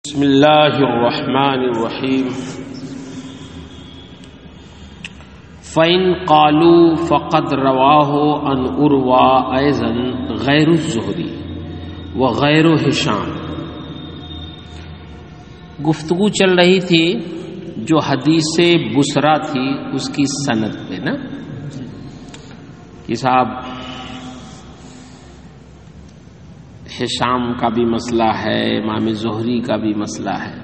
بسم اللہ الرحمن الرحیم فَإِنْ قَالُوا فَقَدْ رَوَاهُ عَنْ عُرْوَةَ أَيْضًا غَيْرُ الزُّهْرِي وَغَيْرُ هِشَامٍ۔ گفتگو چل رہی تھی جو حدیث بسرا تھی اس کی سند پہ نا کہ صاحب ہشام کا بھی مسئلہ ہے، امام زہری کا بھی مسئلہ ہے،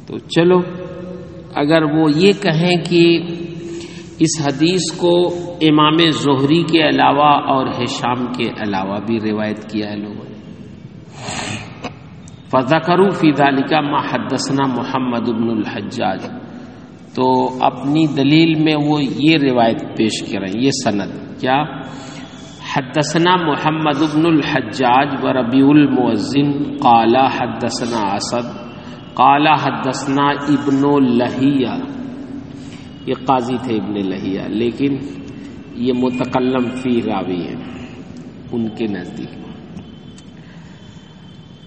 تو چلو اگر وہ یہ کہیں کہ اس حدیث کو امام زہری کے علاوہ اور ہشام کے علاوہ بھی روایت کیا ہے لوگوں نے، فذکروا فی ذلک ما حدثنا محمد بن الحجاج، تو اپنی دلیل میں وہ یہ روایت پیش کریں، یہ سند کیا؟ حدثنا محمد بن الحجاج وربیع المؤذن قال حدثنا اسد قال حدثنا ابن لہیہ، یہ قاضی تھے ابن لہیہ لیکن یہ متکلم فی راوی ہیں ان کے نزدیک۔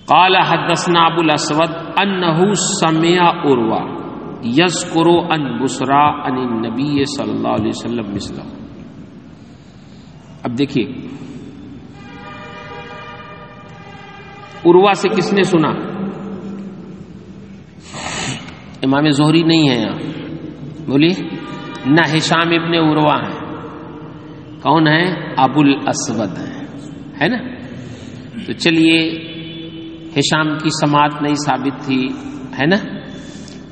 قال حدثنا ابو الاسود انہ سمع عروہ یذکر عن بسرا عن النبی صلی اللہ علیہ وسلم مثلہ۔ اب دیکھیے عروہ سے کس نے سنا؟ امام زہری نہیں ہے یہاں، بولیے، نہ ہشام ابن عروہ ہیں، کون ہے؟ ابو الاسود ہے نا۔ تو چلیے ہشام کی سماعت نہیں ثابت تھی ہے نا،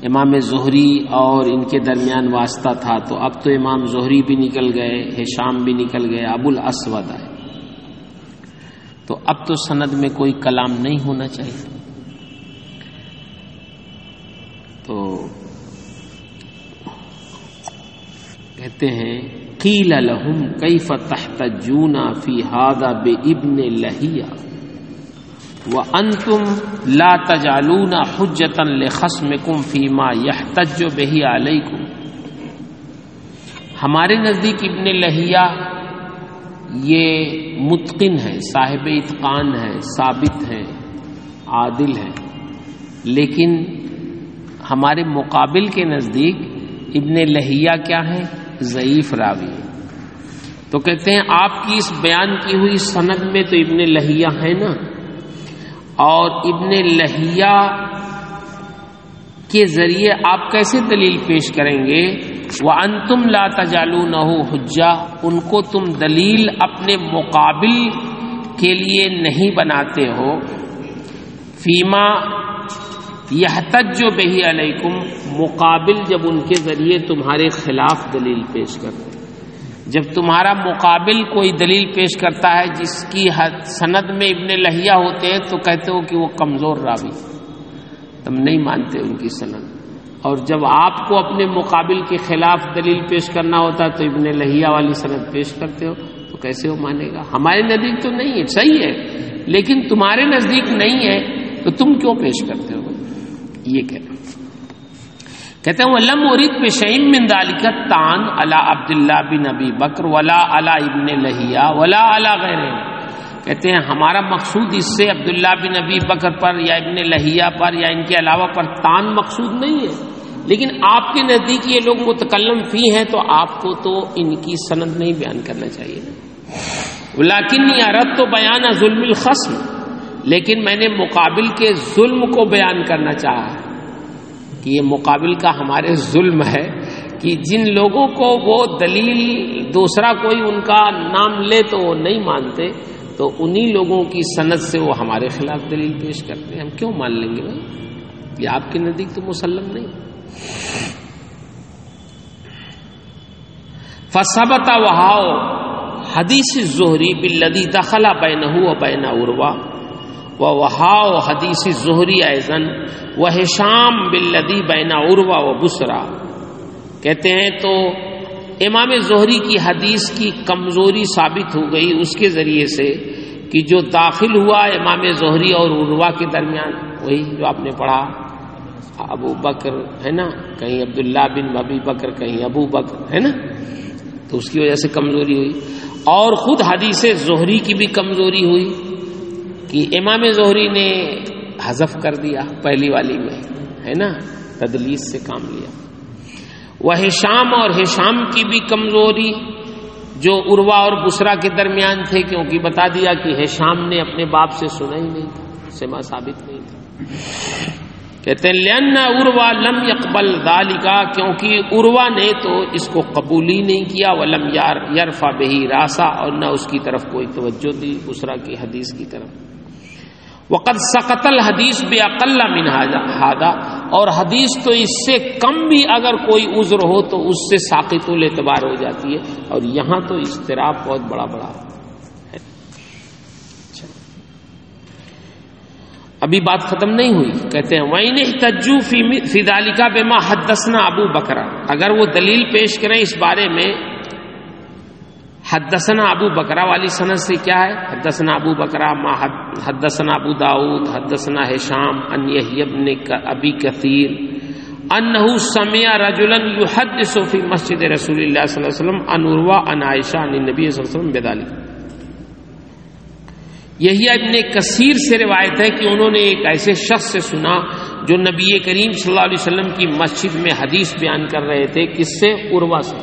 امام زہری اور ان کے درمیان واسطہ تھا، تو اب تو امام زہری بھی نکل گئے، ہشام بھی نکل گئے، ابو الاسود آئے، تو اب تو سند میں کوئی کلام نہیں ہونا چاہیے۔ تو کہتے ہیں قیل لہم کیف تحتجون فی ھذا بابن لہیہ وَأَنْتُمْ لَا تَجْعَلُونَ حُجَّةً لِخَصْمِكُمْ فِي مَا يَحْتَجُّ بِهِ عَلَيْكُمْ۔ ہمارے نزدیک ابن لہیہ یہ متقن ہے، صاحب اتقان ہے، ثابت ہے، عادل ہے، لیکن ہمارے مقابل کے نزدیک ابن لہیہ کیا ہے؟ ضعیف راوی ہے۔ تو کہتے ہیں آپ کی اس بیان کی ہوئی سند میں تو ابن لہیہ ہے نا، اور ابن لہیہ کے ذریعے آپ کیسے دلیل پیش کریں گے؟ وَأَنْتُمْ لَا تَجْعَلُونَهُ حُجَّةً، ان کو تم دلیل اپنے مقابل کے لیے نہیں بناتے ہو، فیما يَحْتَجُّ بِهِ عَلَيْكُمْ، مقابل جب ان کے ذریعے تمہارے خلاف دلیل پیش کرتے ہیں، جب تمہارا مقابل کوئی دلیل پیش کرتا ہے جس کی سند میں ابن لہیہ ہوتے ہیں تو کہتے ہو کہ وہ کمزور راوی، تم نہیں مانتے ان کی سند، اور جب آپ کو اپنے مقابل کے خلاف دلیل پیش کرنا ہوتا ہے تو ابن لہیہ والی سند پیش کرتے ہو، تو کیسے وہ مانے گا؟ ہمارے نزدیک تو نہیں ہے، صحیح ہے، لیکن تمہارے نزدیک نہیں ہے تو تم کیوں پیش کرتے ہو؟ یہ کہتے ہیں وَلَمْ أُرِدْ بِشَيْءٍ مِّن ذَلِكَ الطَّعْنَ عَلَىٰ عَبْدِ اللَّهِ بِنْ أَبِي بَكْرَ وَلَا عَلَىٰ ابن لہیہ وَلَا عَلَىٰ غَيْرِهِمْ۔ کہتے ہیں ہمارا مقصود اس سے عبداللہ بن ابی بکر پر یا ابن لہیہ پر یا ان کے علاوہ پر طعن مقصود نہیں ہے، لیکن آپ کے نزدیک یہ لوگ متکلم فی ہیں تو آپ کو تو ان کی سند نہیں بیان کرنا چاہیے۔ وَلَٰكِنِّي أَرَدتُّ بَيَانَ ظُلْمِ الْخَصْمِ، لیکن میں نے مقابل کے ظلم کو بیان کرنا چاہا کہ یہ مقابل کا ہمارے ظلم ہے کہ جن لوگوں کو وہ دلیل دوسرا کوئی ان کا نام لے تو وہ نہیں مانتے، تو انہی لوگوں کی سند سے وہ ہمارے خلاف دلیل پیش کرتے ہیں، ہم کیوں مان لیں گے بھائی؟ یہ آپ کے نزدیک تو مسلم نہیں۔ فثبت وہاؤ حدیث الزہری بالذی دخل بینہ وبین عروہ ووہاؤ حدیث الزہری ایضاً وہشام بالذی بین عروہ وبسرا۔ کہتے ہیں تو امام زہری کی حدیث کی کمزوری ثابت ہو گئی اس کے ذریعے سے کہ جو داخل ہوا امام زہری اور عروہ کے درمیان، وہی جو آپ نے پڑھا ابو بکر ہے نا، کہیں عبداللہ بن ابی بکر کہیں ابو بکر ہے نا، تو اس کی وجہ سے کمزوری ہوئی، اور خود حدیث زہری کی بھی کمزوری ہوئی کہ امام زہری نے حذف کر دیا پہلی والی میں، ہے نا، تدلیس سے کام لیا۔ وہ ہشام اور ہشام کی بھی کمزوری جو عروہ اور بصرہ کے درمیان تھے، کیونکہ بتا دیا کہ ہشام نے اپنے باپ سے سنا ہی نہیں تھا، سما ثابت نہیں تھا۔ کہتے ہیں لأن عروہ لم يقبل ذلك، کیونکہ عروہ نے تو اس کو قبول ہی نہیں کیا، ولم یرفع به راسا، اور نہ اس کی طرف کوئی توجہ دی بصرہ کی حدیث کی طرف۔ وقد سقط الحدیث باقل من هذا، اور حدیث تو اس سے کم بھی اگر کوئی عذر ہو تو اس سے ساقط الاعتبار ہو جاتی ہے، اور یہاں تو اضطراب بہت بڑا ہے۔ ابھی بات ختم نہیں ہوئی، کہتے ہیں وَإِنِ احْتَجُّوا فِي ذَلِكَ بِمَا حَدَّثْنَا ابو بکر، اگر وہ دلیل پیش کریں اس بارے میں حدثنا ابو بکرہ والی سند سے، کیا ہے؟ حدثنا ابو بکرہ ما حدثنا ابو داؤد حدثنا ہشام ان یحیی بن ابی کثیر انہ سمع رجلا یحدث فی مسجد رسول اللہ صلی اللہ علیہ وسلم عن عروہ عن عائشہ عن النبی صلی اللہ علیہ وسلم بذلک۔ یحییٰ ابن کثیر سے روایت ہے کہ انہوں نے ایک ایسے شخص سے سنا جو نبی کریم صلی اللہ علیہ وسلم کی مسجد میں حدیث بیان کر رہے تھے، کس سے؟ عروہ سے،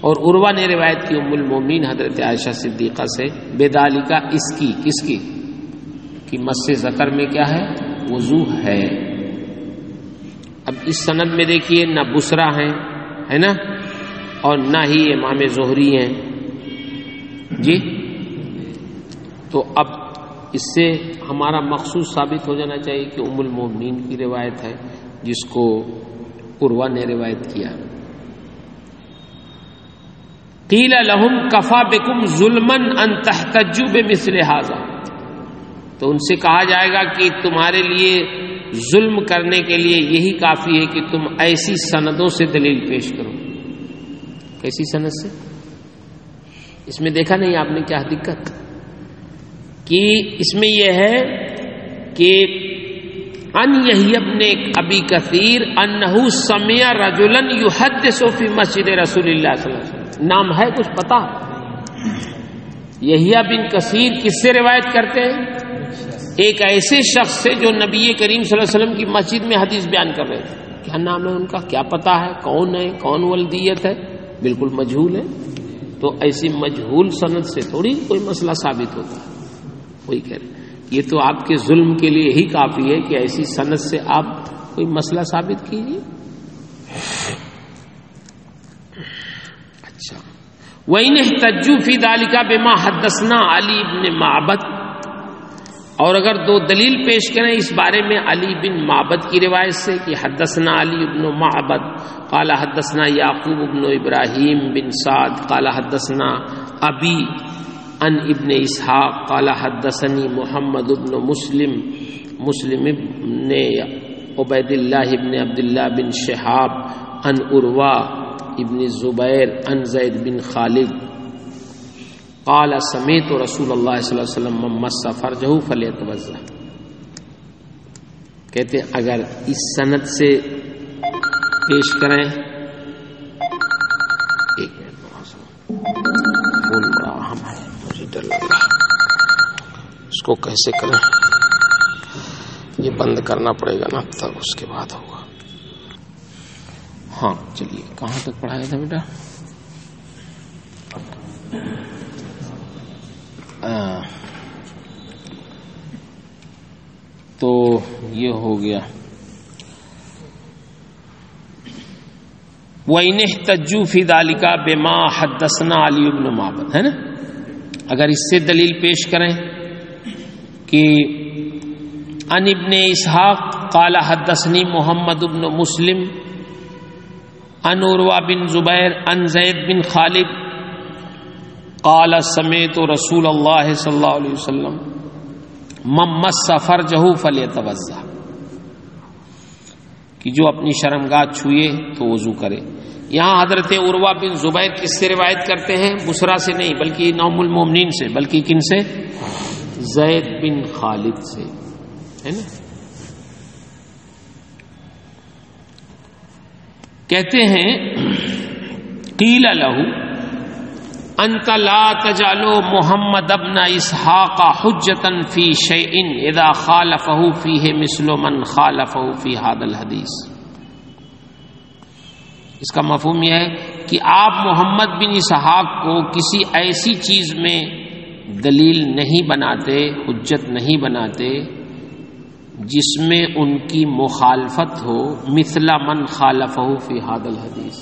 اور عروہ نے روایت کی ام المومنین حضرت عائشہ صدیقہ سے بذالک، اس کی، کس کی؟ کہ مس ذکر میں کیا ہے؟ وضو ہے۔ اب اس سند میں دیکھیے نہ بصرہ ہیں، ہے نا، اور نہ ہی امام زہری ہیں جی، تو اب اس سے ہمارا مقصود ثابت ہو جانا چاہیے کہ ام المومنین کی روایت ہے جس کو عروہ نے روایت کیا۔ قیل لہم کفا بکم ظلما ان تحتجوا بمثل ھذا، تو ان سے کہا جائے گا کہ تمہارے لیے ظلم کرنے کے لیے یہی کافی ہے کہ تم ایسی سندوں سے دلیل پیش کرو۔ کیسی سند سے؟ اس میں دیکھا نہیں آپ نے کیا دقت کہ اس میں یہ ہے کہ ان یحییٰ ابن ابی کثیر انہ سمع رجلا یحدث فی مسجد رسول اللہ صلی اللہ علیہ وسلم، نام ہے کچھ پتا؟ یحییٰ بن کثیر کس سے روایت کرتے ہیں؟ ایک ایسے شخص سے جو نبی کریم صلی اللہ علیہ وسلم کی مسجد میں حدیث بیان کر رہے تھے۔ کیا نام ہے ان کا؟ کیا پتا ہے؟ کون ہے؟ کون ولدیت ہے؟ بالکل مجہول ہے۔ تو ایسی مجہول سند سے تھوڑی کوئی مسئلہ ثابت ہوتا ہے۔ وہی کہہ رہے یہ تو آپ کے ظلم کے لیے ہی کافی ہے کہ ایسی سند سے آپ کوئی مسئلہ ثابت کیجیے۔ اچھا، وَإِنِ احْتَجُّوا فِي ذَلِكَ بِمَا حَدَّثْنَا علی بن معبد، اور اگر دو دلیل پیش کریں اس بارے میں علی بن معبد کی روایت سے کہ حدثنا علی بن معبد قال حدثنا یعقوب بن ابراہیم بن سعد قال حدثنا ابی ان ابن اسحاق قال حدثنی محمد بن مسلم ابن عبید اللہ بن عبداللہ بن شہاب ان عروہ ابن زبیر ان زید بن خالد قال سمعت رسول اللہ صلی اللہ علیہ وسلم من مس فرجہ فلیتوضا۔ کہتے ہیں اگر اس سند سے پیش کریں، ایک منٹ فون بڑا اہم ہے، مجھے ڈر لگ رہا ہے، اس کو کیسے کریں؟ یہ بند کرنا پڑے گا نا، تب اس کے بعد ہوگا۔ ہاں چلیے، کہاں تک پڑھایا تھا بیٹا؟ تو یہ ہو گیا وَإِنِ احْتَجُّوا فِي ذَلِكَ بِمَا حَدَّثْنَا علی بن معبد، ہے نا، اگر اس سے دلیل پیش کریں کہ ان ابن اسحاق قال حدثنی محمد بن مسلم ان عروہ بن زبیر ان زید بن خالد قال سمعت رسول اللہ صلی اللہ علیہ وسلم من مس فرجہ فلیتوضا، کہ جو اپنی شرمگاہ چھوئے تو وضو کرے۔ یہاں حضرت عروہ بن زبیر کس سے روایت کرتے ہیں؟ بصرہ سے نہیں بلکہ ام المومنین سے، بلکہ کن سے؟ زید بن خالد سے، ہے نا۔ کہتے ہیں قیل لہو، انت لا تجعل محمد ابن اسحاق حجتا فی شیء اذا خالفہ فیہ مثل من خالفہ فی ھذا الحدیث. اس کا مفہوم یہ ہے کہ آپ محمد بن اسحاق کو کسی ایسی چیز میں دلیل نہیں بناتے، حجت نہیں بناتے جس میں ان کی مخالفت ہو، مثل من خالفہ فی ھذا الحدیث،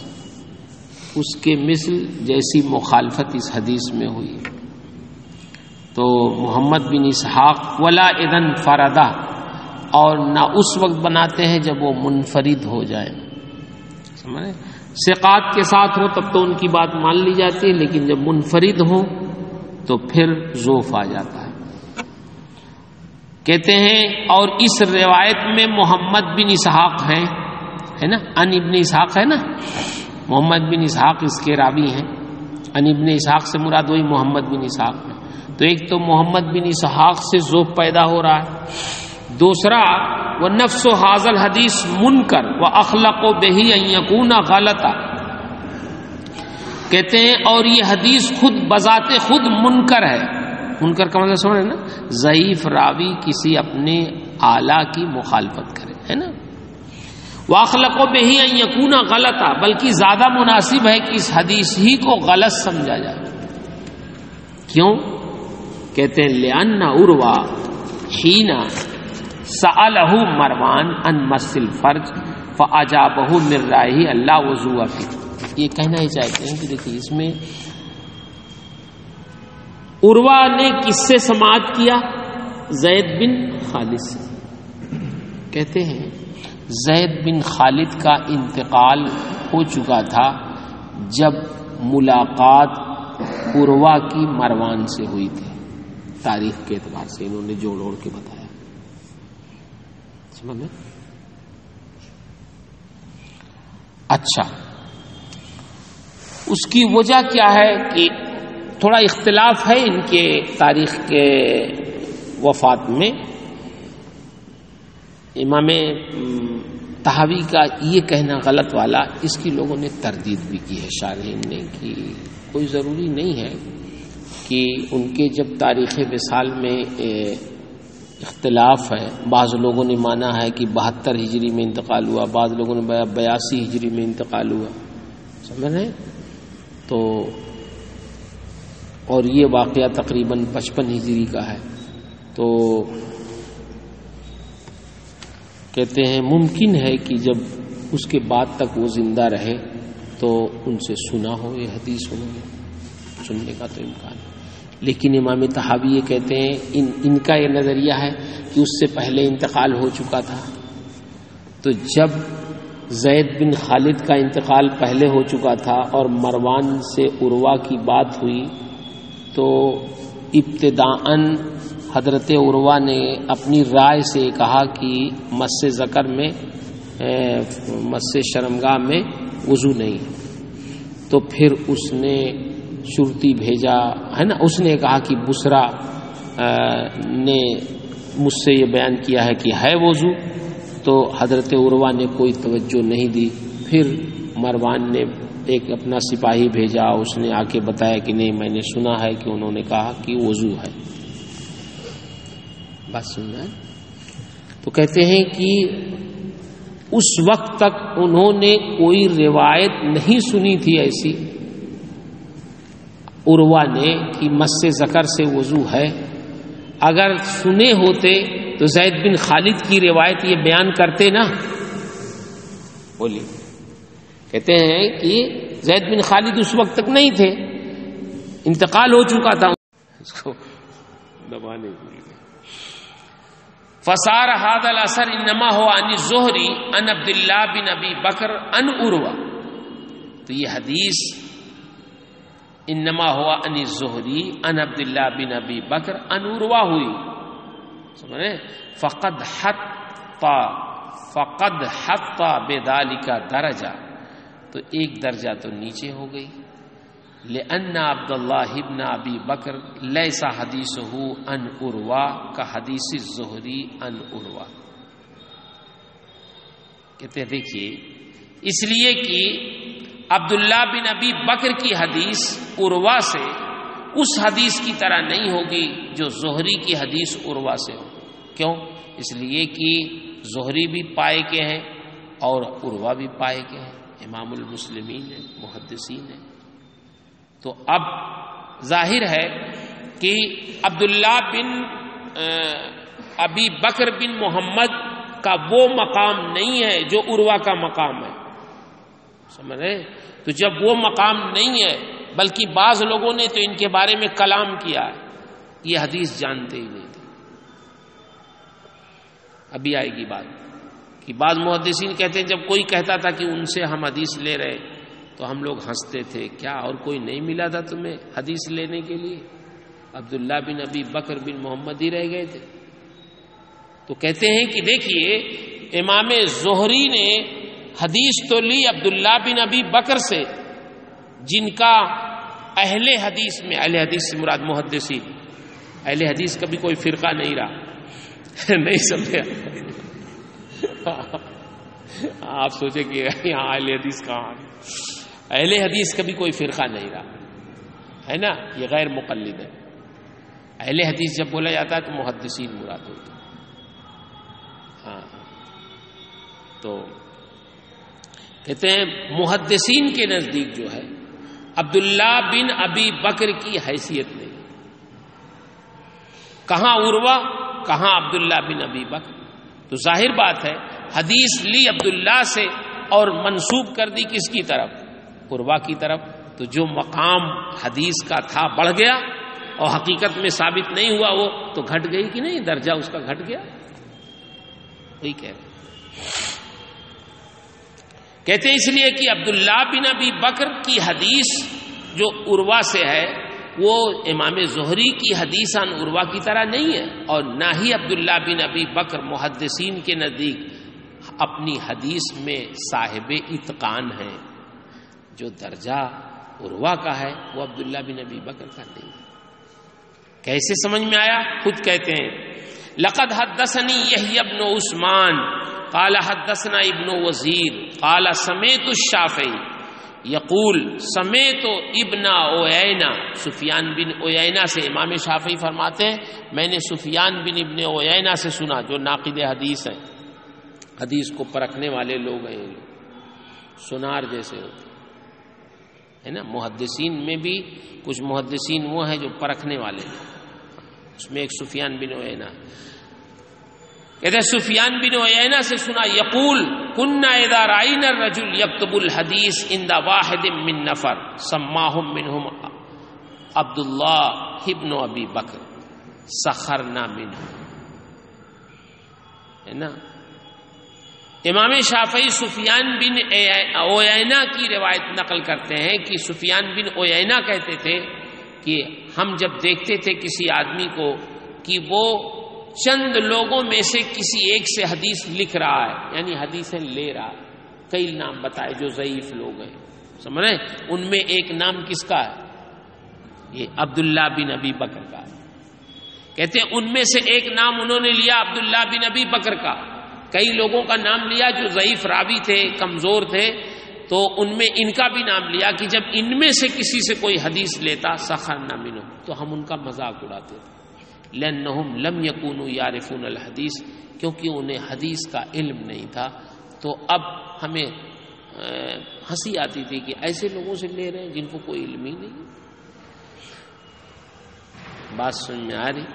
اس کے مثل جیسی مخالفت اس حدیث میں ہوئی. تو محمد بن اسحاق ولا اذن فردا، اور نہ اس وقت بناتے ہیں جب وہ منفرد ہو جائے. سمجھے؟ ثقات کے ساتھ ہو تب تو ان کی بات مان لی جاتی ہے، لیکن جب منفرد ہو تو پھر ضعف آ جاتا ہے. کہتے ہیں اور اس روایت میں محمد بن اسحاق ہے نا، ان ابن اسحاق ہے نا، محمد بن اسحاق اس کے راوی ہیں. ان ابن اسحاق سے مراد وہی محمد بن اسحاق ہے. تو ایک تو محمد بن اسحاق سے ذوق پیدا ہو رہا ہے، دوسرا وہ نفس و حاضل حدیث منکر و اخلق و بہی ان یکون غلطا. کہتے ہیں اور یہ حدیث خود بذات خود منکر ہے. منکر کا مطلب سمجھ رہے نا، ضعیف راوی کسی اپنے اعلیٰ کی مخالفت کرے، ہے نا. واخلق بہی ان یکون غلطا، بلکہ زیادہ مناسب ہے کہ اس حدیث ہی کو غلط سمجھا جائے. کیوں؟ کہتے ہیں لأن عروہ حین سألہ مروان عن مس الفرج فأجابہ من رائہ اللہ وضوء فیہ. یہ کہنا ہی چاہتے ہیں کہ دیکھیے اس میں عروہ نے کس سے سماعت کیا؟ زید بن خالد سے. کہتے ہیں زید بن خالد کا انتقال ہو چکا تھا جب ملاقات عروہ کی مروان سے ہوئی تھی. تاریخ کے اعتبار سے انہوں نے جوڑ اوڑ کے بتایا. سمجھ میں؟ اچھا، اس کی وجہ کیا ہے کہ تھوڑا اختلاف ہے ان کے تاریخ کے وفات میں. امام طحاوی کا یہ کہنا غلط والا، اس کی لوگوں نے تردید بھی کی ہے شارحین نے، کہ کوئی ضروری نہیں ہے کہ ان کے جب تاریخ وصال میں اختلاف ہے. بعض لوگوں نے مانا ہے کہ 72 ہجری میں انتقال ہوا، بعض لوگوں نے 82 ہجری میں انتقال ہوا. سمجھ رہے ہیں؟ تو اور یہ واقعہ تقریباً 55 ہجری کا ہے. تو کہتے ہیں ممکن ہے کہ جب اس کے بعد تک وہ زندہ رہے تو ان سے سنا ہو یہ حدیث، انہوں نے سننے کا تو امکان ہے. لیکن امام طحاوی یہ کہتے ہیں ان کا یہ نظریہ ہے کہ اس سے پہلے انتقال ہو چکا تھا. تو جب زید بن خالد کا انتقال پہلے ہو چکا تھا اور مروان سے عروہ کی بات ہوئی، تو ابتداءً حضرت عروہ نے اپنی رائے سے کہا کہ مس ذکر میں مس شرمگاہ میں وضو نہیں. تو پھر اس نے شرطی بھیجا، ہے نا، اس نے کہا کہ بسرا نے مجھ سے یہ بیان کیا ہے کہ ہے وضو. تو حضرت عروہ نے کوئی توجہ نہیں دی. پھر مروان نے ایک اپنا سپاہی بھیجا، اس نے آ کے بتایا کہ نہیں میں نے سنا ہے کہ انہوں نے کہا کہ وضو ہے. بات سننا ہے. تو کہتے ہیں کہ اس وقت تک انہوں نے کوئی روایت نہیں سنی تھی ایسی عروہ نے کہ مس ذکر سے وضو ہے. اگر سنے ہوتے تو زید بن خالد کی روایت یہ بیان کرتے نا. بولیے. کہتے ہیں کہ زید بن خالد اس وقت تک نہیں تھے، انتقال ہو چکا تھا. اس کو دبانے کے لیے فصار هذا الاثر انما هو عن الزہری عن عبد اللہ بن ابی بکر عن عروہ. تو یہ حدیث انما ہوا عن الزہری عن عبد اللہ بن ابی بکر عن عروہ ہوئی. سمجھے؟ فقد حط بذلک درجہ، تو ایک درجہ تو نیچے ہو گئی. لأن عبد اللہ ابن ابی بکر لیس حدیثہ عن عروہ کا حدیث الزہری عن عروہ. کہتے ہیں دیکھیے اس لیے کہ عبداللہ بن ابی بکر کی حدیث عروہ سے اس حدیث کی طرح نہیں ہوگی جو زہری کی حدیث عروہ سے ہو. کیوں؟ اس لیے کہ زہری بھی پائے کے ہیں اور عروہ بھی پائے کے ہیں، امام المسلمین ہیں، محدثین ہیں. تو اب ظاہر ہے کہ عبداللہ بن ابی بکر بن محمد کا وہ مقام نہیں ہے جو عروہ کا مقام ہے. سمجھ رہے؟ تو جب وہ مقام نہیں ہے، بلکہ بعض لوگوں نے تو ان کے بارے میں کلام کیا ہے، یہ حدیث جانتے ہی نہیں تھے. ابھی آئے گی بات کہ بعض محدثین کہتے ہیں جب کوئی کہتا تھا کہ ان سے ہم حدیث لے رہے تو ہم لوگ ہنستے تھے، کیا اور کوئی نہیں ملا تھا تمہیں حدیث لینے کے لیے؟ عبداللہ بن ابی بکر بن محمد ہی رہ گئے تھے. تو کہتے ہیں کہ دیکھیے امام زہری نے حدیث تو لی عبداللہ بن ابی بکر سے، جن کا اہل حدیث میں، اہل حدیث سے مراد محدثین، اہل حدیث کا بھی کوئی فرقہ نہیں رہا. نہیں سمجھے؟ آپ سوچے کہ یہاں اہل حدیث کہاں؟ اہل حدیث کا بھی کوئی فرقہ نہیں رہا ہے نا، یہ غیر مقلد ہے. اہل حدیث جب بولا جاتا ہے تو محدثین مراد ہوتے ہیں. ہاں، تو کہتے ہیں محدثین کے نزدیک جو ہے عبداللہ بن ابی بکر کی حیثیت نہیں. کہاں عروہ، کہاں عبداللہ بن ابی بکر. تو ظاہر بات ہے حدیث لی عبداللہ سے اور منسوب کر دی کس کی طرف؟ عروہ کی طرف. تو جو مقام حدیث کا تھا بڑھ گیا اور حقیقت میں ثابت نہیں ہوا، وہ تو گھٹ گئی کہ نہیں، درجہ اس کا گھٹ گیا. وہی کہہ رہے کہتے ہیں اس لیے کہ عبداللہ بن ابی بکر کی حدیث جو عروہ سے ہے وہ امام زہری کی حدیث عن عروہ کی طرح نہیں ہے، اور نہ ہی عبداللہ بن ابی بکر محدثین کے نزدیک اپنی حدیث میں صاحب اتقان ہے. جو درجہ عروہ کا ہے وہ عبداللہ بن ابی بکر کا نہیں ہے. کیسے سمجھ میں آیا؟ خود کہتے ہیں لقد حدثني يحيى بن عثمان قال حدثنا ابن وزیر قال سمعت الشافعی یقول سمعت ابن عیینہ. سفیان بن عیینہ سے امام شافعی فرماتے ہیں میں نے سفیان بن ابن عیینہ سے سنا، جو ناقد حدیث ہیں، حدیث کو پرکھنے والے لوگ ہیں، سنار جیسے ہوتے ہے نا. محدثین میں بھی کچھ محدثین وہ ہیں جو پرکھنے والے ہیں، اس میں ایک سفیان بن عیینہ. کہتے ہیں سفیان بن عیینہ سے سنا یقول کنا اذا رأینا الرجل یکتب الحدیث عند واحد من نفر سماهم منهم عبد اللہ ابن ابی بکر سخرنا منه. ہے نا. امام شافعی سفیان بن عیینہ کی روایت نقل کرتے ہیں کہ سفیان بن عیینہ کہتے تھے کہ ہم جب دیکھتے تھے کسی آدمی کو کہ وہ چند لوگوں میں سے کسی ایک سے حدیث لکھ رہا ہے، یعنی حدیثیں لے رہا ہے، کئی نام بتائے جو ضعیف لوگ ہیں، سمجھ رہے ہیں، ان میں ایک نام کس کا ہے؟ یہ عبداللہ بن ابی بکر کا ہے. کہتے ہیں ان میں سے ایک نام انہوں نے لیا عبداللہ بن ابی بکر کا، کئی لوگوں کا نام لیا جو ضعیف راوی تھے، کمزور تھے، تو ان میں ان کا بھی نام لیا کہ جب ان میں سے کسی سے کوئی حدیث لیتا سخرنا منہ، تو ہم ان کا مذاق اڑاتے تھے. لأنہم لم یکونوا یعرفون الحدیث، کیونکہ انہیں حدیث کا علم نہیں تھا. تو اب ہمیں ہنسی آتی تھی کہ ایسے لوگوں سے لے رہے ہیں جن کو کوئی علم ہی نہیں. بات سمجھ میں آ رہی؟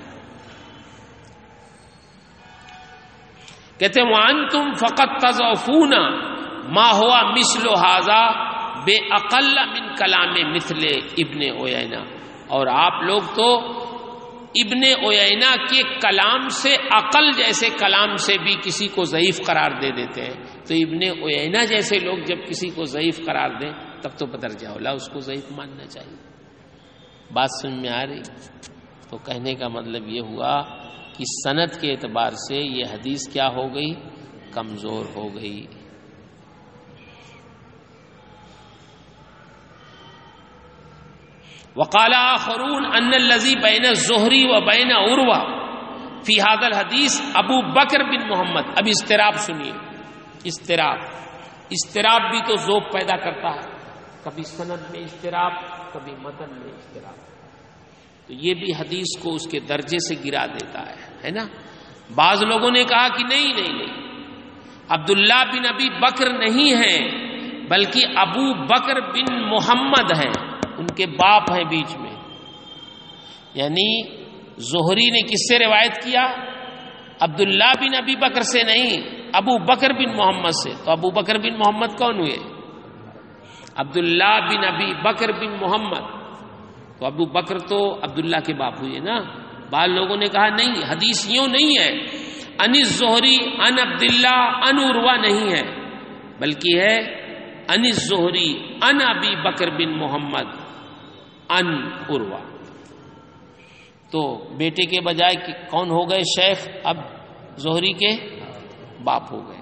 کہتے ہیں وانتم فقط تضعفون ما ہوا مثل ھذا بے اقل من کلام مثل ابن عیینہ، اور آپ لوگ تو ابن عیینہ کے کلام سے اقل جیسے کلام سے بھی کسی کو ضعیف قرار دے دیتے ہیں. تو ابن عیینہ جیسے لوگ جب کسی کو ضعیف قرار دیں تب تو بدرجہ اولا اس کو ضعیف ماننا چاہیے. بات سمجھ میں آ رہی؟ تو کہنے کا مطلب یہ ہوا کہ سند کے اعتبار سے یہ حدیث کیا ہو گئی؟ کمزور ہو گئی. وقال آخرون ان الذي بين الزهري وبين عروہ فی هذا الحدیث ابو بکر بن محمد. اب اضطراب سنیے، اضطراب بھی تو ذوق پیدا کرتا ہے. کبھی سند میں اضطراب، کبھی متن میں اضطراب، تو یہ بھی حدیث کو اس کے درجے سے گرا دیتا ہے نا. بعض لوگوں نے کہا کہ نہیں عبداللہ بن ابی بکر نہیں ہیں بلکہ ابو بکر بن محمد ہیں، ان کے باپ ہیں بیچ میں. یعنی زہری نے کس سے روایت کیا؟ عبداللہ بن ابی بکر سے نہیں، ابو بکر بن محمد سے. تو ابو بکر بن محمد کون ہوئے؟ عبداللہ بن ابی بکر بن محمد. تو ابو بکر تو عبداللہ کے باپ ہوئے نا. بعض لوگوں نے کہا نہیں، حدیث یوں نہیں ہے، ان الزہری ان عبداللہ ان عروہ نہیں ہے، بلکہ ہے ان الزہری ان ابی بکر بن محمد ان عروہ. تو بیٹے کے بجائے کون ہو گئے شیخ؟ اب زہری کے باپ ہو گئے.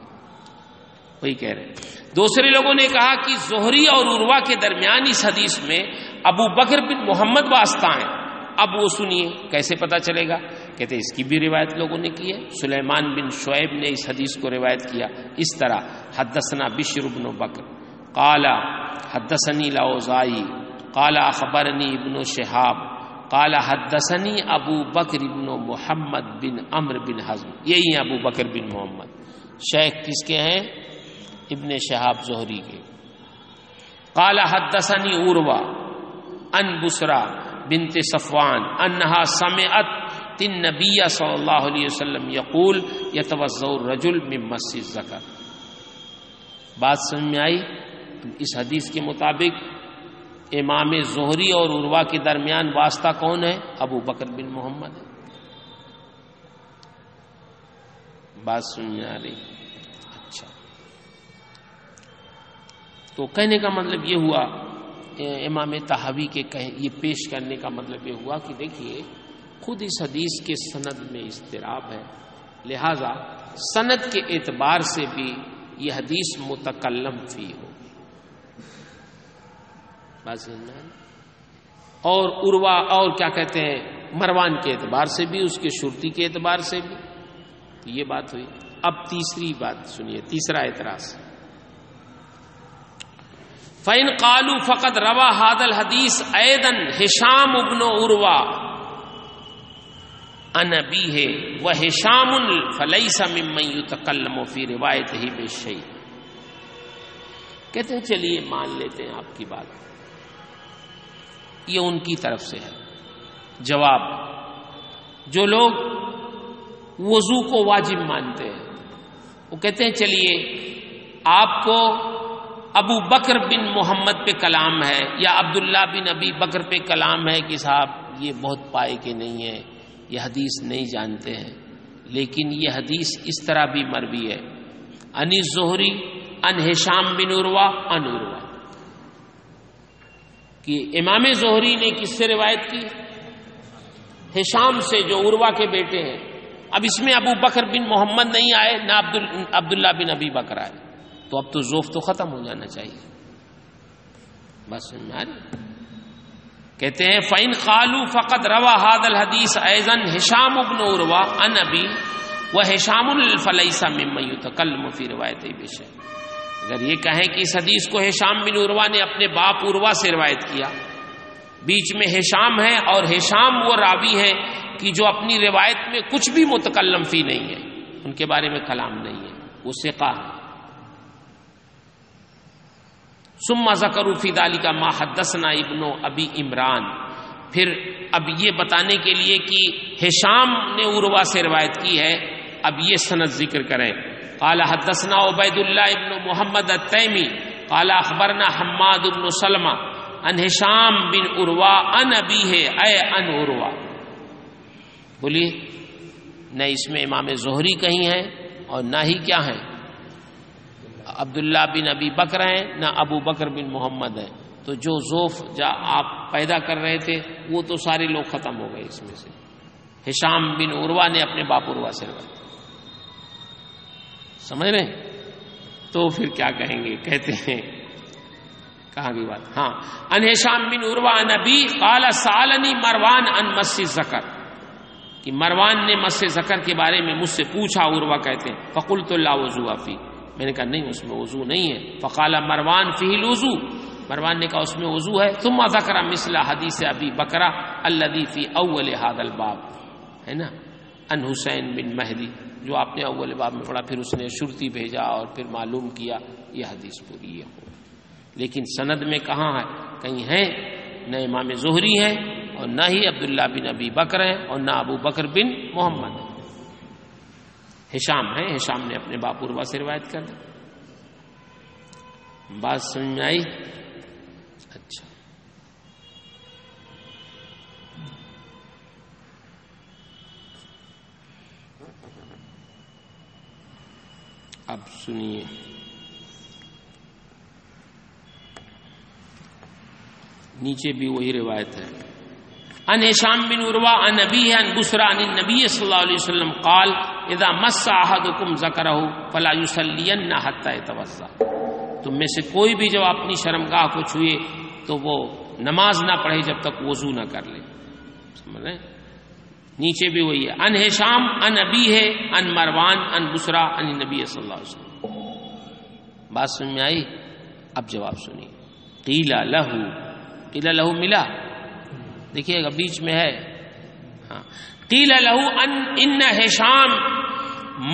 وہی کہہ رہے ہیں. دوسرے لوگوں نے کہا کہ زہری اور عروہ کے درمیان اس حدیث میں ابو بکر بن محمد واسطہ ہیں. اب وہ سنیے کیسے پتا چلے گا؟ کہتے اس کی بھی روایت لوگوں نے کی ہے. سلیمان بن شعیب نے اس حدیث کو روایت کیا اس طرح: حدثنا بشر بن بکر قال حدثنی الاوزاعی قال اخبرنی ابن شہاب قال حدثنی ابو بکر بن محمد بن عمرو بن حزم. یہی ہیں ابو بکر بن محمد. شیخ کس کے ہیں؟ ابن شہاب زہری کے. قال حدثنی عروہ ان بسرا بنت صفوان انہا سمعت النبی صلی اللہ علیہ وسلم یقول یتوضأ الرجل من مس الذکر. بات سمجھ میں آئی؟ اس حدیث کے مطابق امام زہری اور عروہ کے درمیان واسطہ کون ہے؟ ابو بکر بن محمد ہے. بات سمجھ میں آ رہی؟ اچھا، تو کہنے کا مطلب یہ ہوا، امام طحاوی کے یہ پیش کرنے کا مطلب یہ ہوا کہ دیکھیے خود اس حدیث کے سند میں اضطراب ہے، لہذا سند کے اعتبار سے بھی یہ حدیث متکلم فی ہو. بات سمجھنا ہے. اور عروہ اور کیا کہتے ہیں مروان کے اعتبار سے بھی، اس کے شرطی کے اعتبار سے بھی یہ بات ہوئی. اب تیسری بات سنیے، تیسرا اعتراض. فَإِنْ قَالُوا فَقَدْ رَوَى هَذَا الْحَدِيثَ أَيْضًا هِشَامُ بْنُ عُرْوَةَ عَنْ أَبِيهِ وَهِشَامٌ فَلَيْسَ مِمَّنْ يُتَكَلَّمُ فِي رِوَایَتِهِ بِالشَّيْءِ. کہتے ہیں چلیے مان لیتے ہیں آپ کی بات، یہ ان کی طرف سے ہے. جواب: جو لوگ وضو کو واجب مانتے ہیں وہ کہتے ہیں چلیے آپ کو ابو بکر بن محمد پہ کلام ہے یا عبداللہ بن ابی بکر پہ کلام ہے کہ صاحب یہ بہت پائے کے نہیں ہے، یہ حدیث نہیں جانتے ہیں، لیکن یہ حدیث اس طرح بھی مروی ہے ان الزہری ان ہشام بن عروہ ان عروہ، کہ امام زہری نے کس سے روایت کی؟ ہشام سے جو عروہ کے بیٹے ہیں. اب اس میں ابو بکر بن محمد نہیں آئے نہ عبداللہ بن ابی بکر آئے، تو اب تو ذوف تو ختم ہو جانا چاہیے. بس سمجھ میں آ رہی؟ کہتے ہیں فَإِنْ قَالُوا فَقَدْ رَوَى هَذَا الْحَدِيثَ أَيْضًا هِشَامُ بْنُ عُرْوَةَ عَنْ أَبِيهِ وَهِشَامٌ فَلَيْسَ مِمَّنْ يُتَكَلَّمُ فِي رِوَایَتِهِ بِشَيْءٍ. اگر یہ کہیں کہ اس حدیث کو ہشام بن عروہ نے اپنے باپ عروہ سے روایت کیا، بیچ میں ہشام ہے اور ہشام وہ راوی ہے کہ جو اپنی روایت میں کچھ بھی متکلم فی نہیں ہے، ان کے بارے میں کلام نہیں ہے، وہ ثقہ ہے. ثم ذکروا فی ذلک ما حدثنا ابن ابی عمران. پھر اب یہ بتانے کے لیے کہ ہشام نے عروہ سے روایت کی ہے، اب یہ سند ذکر کریں. قال حدثنا عبید اللہ ابن محمد التیمی قال اخبرنا حماد بن سلمہ ان ہشام بن عروہ ان ابیہ اے ان عروہ. بولیے نہ اس میں امام زہری کہیں ہیں اور نہ ہی کیا ہیں عبداللہ بن ابی بکر ہیں، نہ ابو بکر بن محمد ہیں. تو جو ذوف آپ پیدا کر رہے تھے وہ تو سارے لوگ ختم ہو گئے اس میں سے. ہشام بن عروہ نے اپنے باپ عروہ سے روایت. سمجھ رہے ہیں؟ تو پھر کیا کہیں گے؟ کہتے ہیں کہاں کی بات؟ ہاں ان ہشام بن عروہ عن ابی قال سالنی مروان عن مس الذکر، کہ مروان نے مس ذکر کے بارے میں مجھ سے پوچھا. عروہ کہتے ہیں فقلت لا وضو فی، میں نے کہا نہیں اس میں وضو نہیں ہے. فقال مروان فیہ الوضو، مروان نے کہا اس میں وضو ہے. ثم ذکر مثل حدیث ابی بکرہ الذی فی اول هذا الباب، ہے نا، ان حسین بن مہدی، جو آپ نے اول باب میں پڑھا، پھر اس نے شرطی بھیجا اور پھر معلوم کیا یہ حدیث پوری ہے. لیکن سند میں کہاں ہے؟ کہیں ہے نہ امام زہری ہے اور نہ ہی عبداللہ بن ابی بکر ہے اور نہ ابو بکر بن محمد ہے. ہشام ہے، ہشام نے اپنے باپ عروہ سے روایت کر دی. بات سمجھ میں آئی؟ اچھا، اب سنیے. نیچے بھی وہی روایت ہے. ان ہشام بن عروہ عن ابیہ عن بصرہ عن النبی صلی اللہ علیہ وسلم قال اذا مس احدکم ذکرہ فلا یصلین حتی یتوضا. تم میں سے کوئی بھی جب اپنی شرمگاہ کو چھوئے تو وہ نماز نہ پڑھے جب تک وضو نہ کر لے. سمجھ رہے؟ نیچے بھی وہی ہے. ان ہشام عن ابیہ عن مروان عن بصرہ عن النبی صلی اللہ علیہ وسلم. بات سمجھ میں آئی؟ اب جواب سنیے. قیل لہو ملا، دیکھیے گا بیچ میں ہے. ہاں، قیل لہو ان ہشام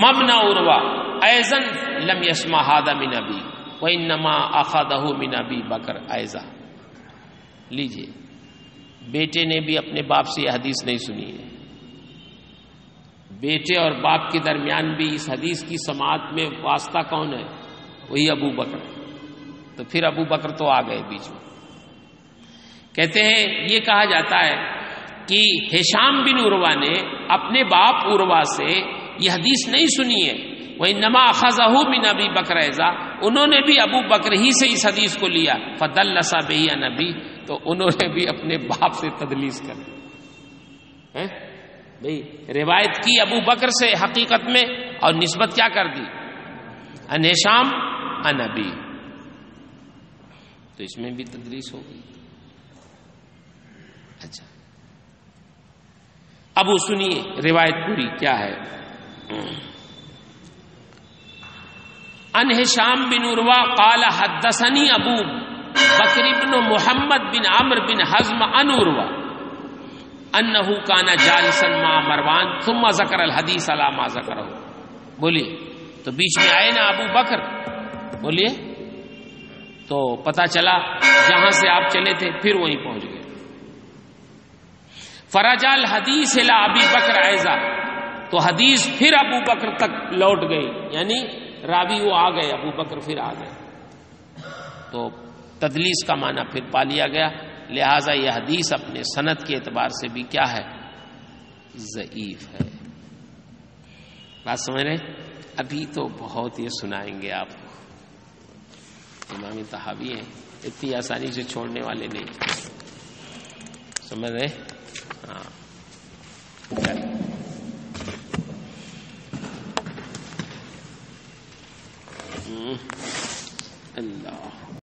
مبن عروہ ایضا لم یسمع ھذا من ابی وانما اخذہ من ابی بکر ایضا. لیجیے، بیٹے نے بھی اپنے باپ سے یہ حدیث نہیں سنی ہے. بیٹے اور باپ کے درمیان بھی اس حدیث کی سماعت میں واسطہ کون ہے؟ وہی ابو بکر. تو پھر ابو بکر تو آ گئے بیچ میں. کہتے ہیں یہ کہا جاتا ہے کہ ہشام بن عروہ نے اپنے باپ عروہ سے یہ حدیث نہیں سنی ہے. وَإِنَّمَا أَخَذَهُ مِنْ أَبِي بَكْرَ ایضا، انہوں نے بھی ابو بکر ہی سے اس حدیث کو لیا. فَدَلَّسَ بِهِ عَنْ أَبِيهِ، تو انہوں نے بھی اپنے باپ سے تدلیس کر دی. بھئی روایت کی ابو بکر سے حقیقت میں، اور نسبت کیا کر دی؟ عن ہشام عن ابی. تو اس میں بھی تدلیس ہو گئی. اچھا، ابو سنیے روایت پوری کیا ہے. ان ہشام بن عروہ قال حدثني ابو بکر بن محمد بن عمرو بن حزم عن عروہ انه كان جالسا مع مروان ثم ذكر الحديث على ما ذكره. بولیے، تو بیچ میں آئے نا ابو بکر، بولیے، تو پتہ چلا جہاں سے آپ چلے تھے پھر وہیں پہنچ گئے. فرجع الحدیث الى ابی بکر ایضا، تو حدیث پھر ابو بکر تک لوٹ گئی، یعنی راوی وہ آ گئے، ابو بکر پھر آ گئے. تو تدلیس کا معنی پھر پا لیا گیا. لہذا یہ حدیث اپنے سند کے اعتبار سے بھی کیا ہے؟ ضعیف ہے. بات سمجھ رہے؟ ابھی تو بہت یہ سنائیں گے آپ کو. امام طحاوی ہیں، اتنی آسانی سے چھوڑنے والے نہیں. سمجھ رہے؟ ہاں، اللہ